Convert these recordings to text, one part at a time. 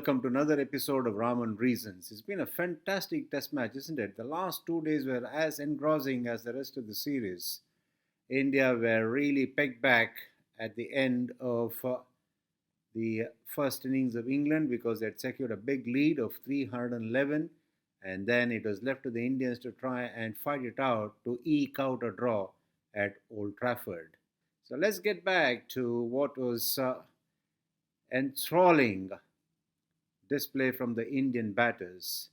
welcome to another episode of Raman Reasons. It's been a fantastic test match, isn't it? The last 2 days were as engrossing as the rest of the series. India were really pegged back at the end of the first innings of England because they had secured a big lead of 311, and then it was left to the Indians to try and fight it out to eke out a draw at Old Trafford. So let's get back to what was enthralling display from the Indian batters.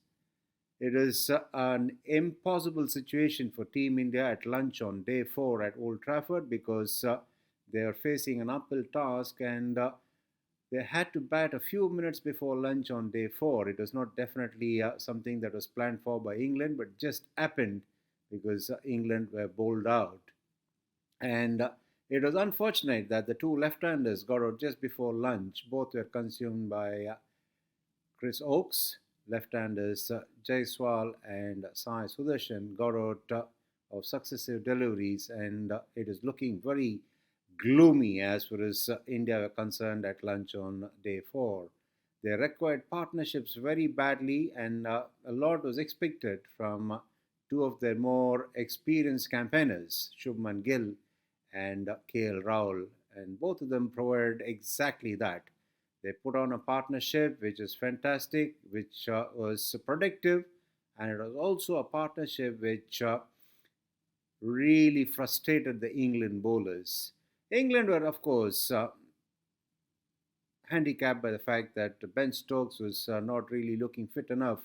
It is an impossible situation for Team India at lunch on day 4 at Old Trafford because they are facing an uphill task and they had to bat a few minutes before lunch on day 4. It was not definitely something that was planned for by England, but just happened because England were bowled out. And it was unfortunate that the two left-handers got out just before lunch. Both were consumed by Chris Oakes. Left-handers Jaiswal and Sai Sudarshan got out of successive deliveries, and it is looking very gloomy as far as India were concerned at lunch on day 4. They required partnerships very badly, and a lot was expected from two of their more experienced campaigners, Shubman Gill and KL Rahul, and both of them provided exactly that. They put on a partnership which is fantastic, which was productive, and it was also a partnership which really frustrated the England bowlers. England were, of course, handicapped by the fact that Ben Stokes was not really looking fit enough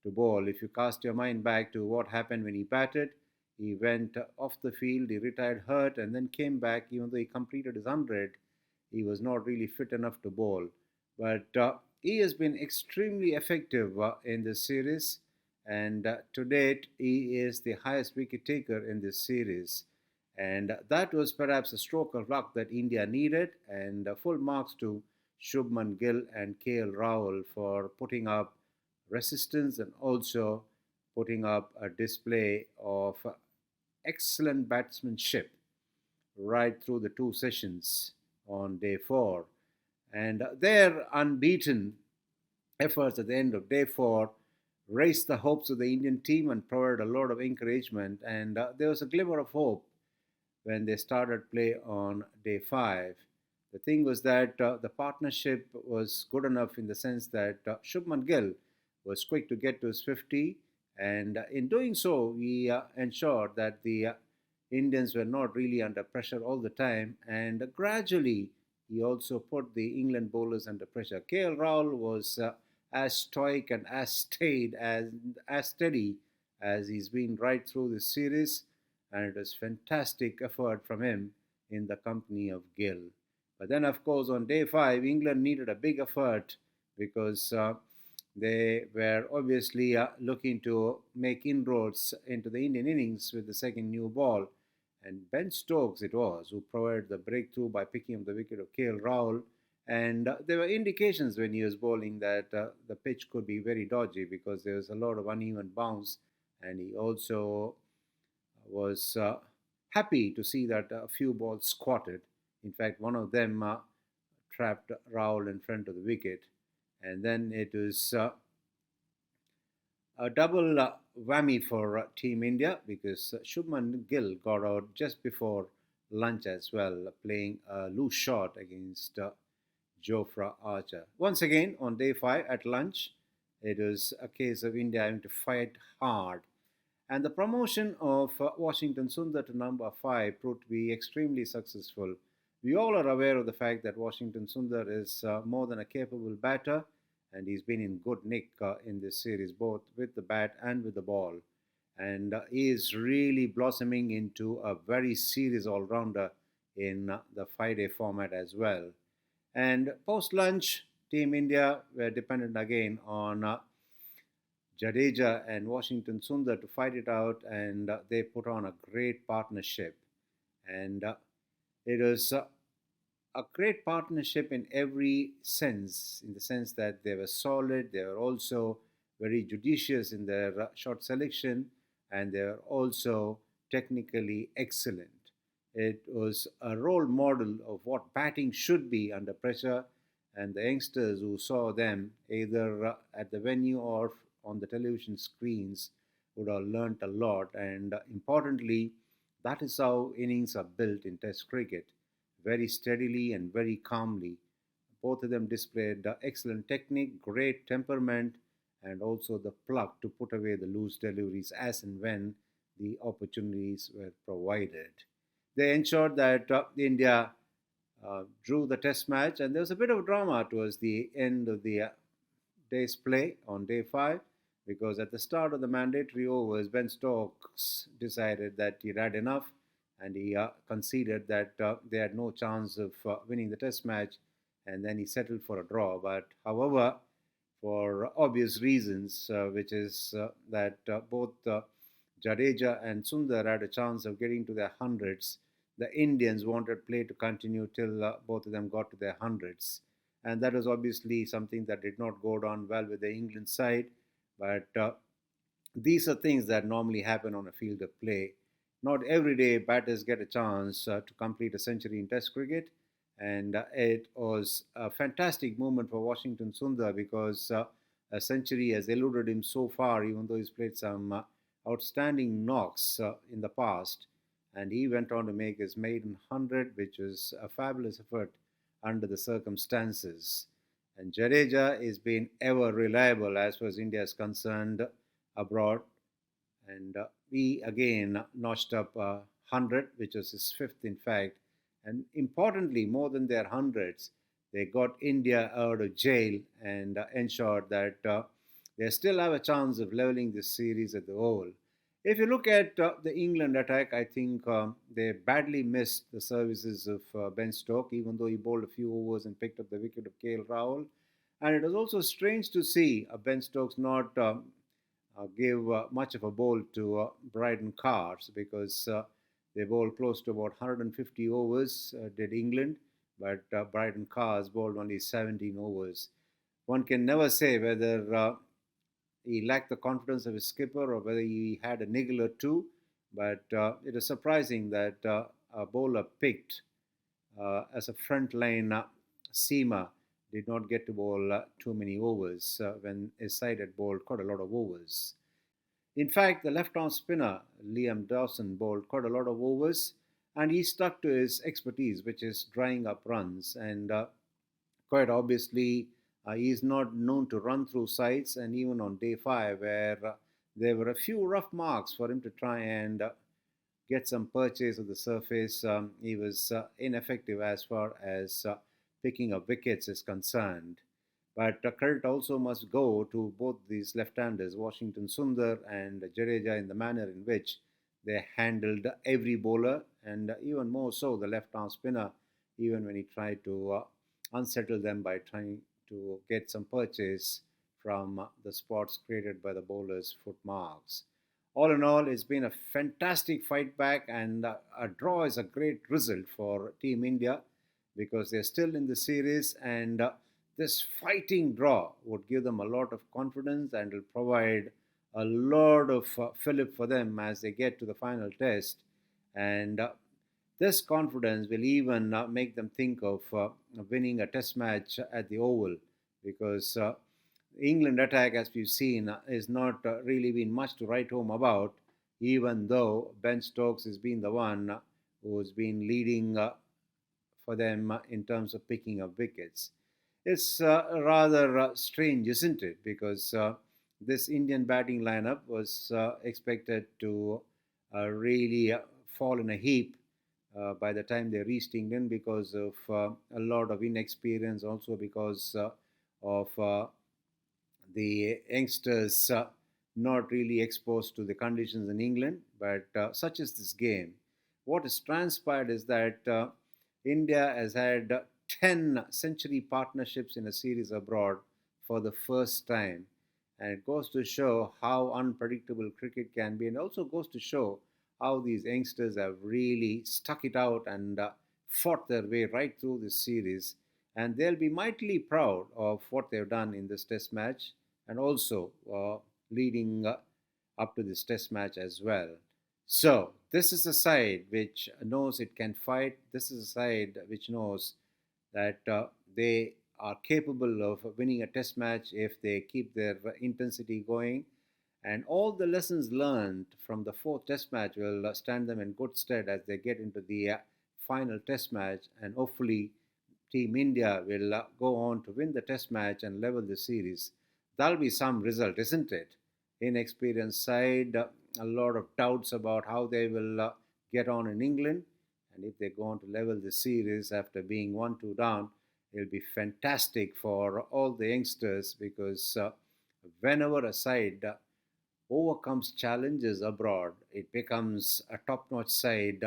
to bowl. If you cast your mind back to what happened when he batted, he went off the field, he retired hurt, and then came back. Even though he completed his 100, he was not really fit enough to bowl. But he has been extremely effective in this series, and to date, he is the highest wicket taker in this series. And that was perhaps a stroke of luck that India needed, and full marks to Shubman Gill and KL Rahul for putting up resistance and also putting up a display of excellent batsmanship right through the two sessions on day 4. And their unbeaten efforts at the end of day 4 raised the hopes of the Indian team and provided a lot of encouragement. And there was a glimmer of hope when they started play on day 5. The thing was that the partnership was good enough in the sense that Shubman Gill was quick to get to his 50, and in doing so, he ensured that the Indians were not really under pressure all the time, and gradually he also put the England bowlers under pressure. KL Rahul was as stoic and as steady as he's been right through this series, and it was fantastic effort from him in the company of Gill. But then, of course, on day 5, England needed a big effort because they were obviously looking to make inroads into the Indian innings with the second new ball. And Ben Stokes it was who provided the breakthrough by picking up the wicket of KL Rahul. And there were indications when he was bowling that the pitch could be very dodgy because there was a lot of uneven bounce. And he also was happy to see that a few balls squatted. In fact, one of them trapped Rahul in front of the wicket. And then it was a double whammy for Team India because Shubman Gill got out just before lunch as well, playing a loose shot against Jofra Archer. Once again, on day 5 at lunch, it was a case of India having to fight hard. And the promotion of Washington Sundar to number 5 proved to be extremely successful. We all are aware of the fact that Washington Sundar is more than a capable batter, and he's been in good nick in this series, both with the bat and with the ball. And he is really blossoming into a very serious all rounder in the 5-day format as well. And post lunch, Team India were dependent again on Jadeja and Washington Sundar to fight it out, and they put on a great partnership. And it was a great partnership in every sense, in the sense that they were solid, they were also very judicious in their shot selection, and they were also technically excellent. It was a role model of what batting should be under pressure, and the youngsters who saw them either at the venue or on the television screens would have learnt a lot. And importantly, that is how innings are built in Test cricket, very steadily and very calmly. Both of them displayed excellent technique, great temperament, and also the pluck to put away the loose deliveries as and when the opportunities were provided. They ensured that India drew the test match, and there was a bit of drama towards the end of the day's play on day 5 because at the start of the mandatory overs, Ben Stokes decided that he'd had enough and he conceded that they had no chance of winning the test match, and then he settled for a draw. But however, for obvious reasons, which is that both Jadeja and Sundar had a chance of getting to their hundreds. The Indians wanted play to continue till both of them got to their hundreds. And that was obviously something that did not go down well with the England side. But these are things that normally happen on a field of play. Not every day batters get a chance to complete a century in Test cricket, and it was a fantastic moment for Washington Sundar because a century has eluded him so far, even though he's played some outstanding knocks in the past. And he went on to make his maiden 100, which was a fabulous effort under the circumstances. And Jadeja has been ever reliable as far as India is concerned abroad. And we again notched up 100, which was his fifth, in fact. And importantly, more than their hundreds, they got India out of jail and ensured that they still have a chance of leveling this series at the whole. If you look at the England attack, I think they badly missed the services of Ben Stokes, even though he bowled a few overs and picked up the wicket of KL Rahul. And it was also strange to see Ben Stokes not give much of a bowl to Bryden Cars because they bowled close to about 150 overs, did England, but Bryden Cars bowled only 17 overs. One can never say whether he lacked the confidence of his skipper or whether he had a niggle or two, but it is surprising that a bowler picked as a frontline seamer did not get to bowl too many overs when his side had bowled quite a lot of overs. In fact, the left arm spinner Liam Dawson bowled quite a lot of overs and he stuck to his expertise, which is drying up runs. And quite obviously, he is not known to run through sides. And even on day 5, where there were a few rough marks for him to try and get some purchase of the surface, he was ineffective as far as picking up wickets is concerned. But credit also must go to both these left-handers, Washington Sundar and Jadeja, in the manner in which they handled every bowler, and even more so the left-arm spinner, even when he tried to unsettle them by trying to get some purchase from the spots created by the bowlers' foot marks. All in all, it's been a fantastic fight back, and a draw is a great result for Team India because they're still in the series, and this fighting draw would give them a lot of confidence and will provide a lot of fillip for them as they get to the final test. And this confidence will even make them think of winning a test match at the Oval because England attack, as we've seen, is not really been much to write home about, even though Ben Stokes has been the one who's been leading for them in terms of picking up wickets. It's rather strange, isn't it? Because this Indian batting lineup was expected to really fall in a heap by the time they reached England because of a lot of inexperience, also because of the youngsters not really exposed to the conditions in England. But such is this game. What has transpired is that India has had 10 century partnerships in a series abroad for the first time. And it goes to show how unpredictable cricket can be, and also goes to show how these youngsters have really stuck it out and fought their way right through this series. And they'll be mightily proud of what they've done in this test match and also leading up to this test match as well. So, this is a side which knows it can fight. This is a side which knows that they are capable of winning a test match if they keep their intensity going. And all the lessons learned from the fourth test match will stand them in good stead as they get into the final test match. And hopefully, Team India will go on to win the test match and level the series. That'll be some result, isn't it? Inexperienced side, a lot of doubts about how they will get on in England. And if they go on to level the series after being 1-2 down, it'll be fantastic for all the youngsters because whenever a side overcomes challenges abroad, it becomes a top notch side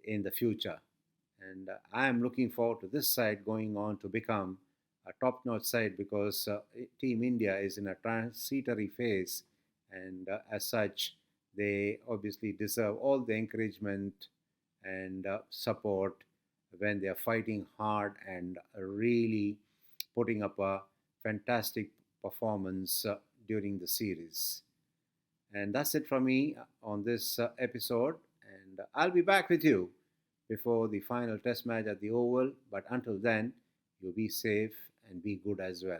in the future. And I am looking forward to this side going on to become a top notch side because Team India is in a transitory phase, and as such, they obviously deserve all the encouragement and support when they are fighting hard and really putting up a fantastic performance during the series. And that's it from me on this episode. And I'll be back with you before the final test match at the Oval. But until then, you be safe and be good as well.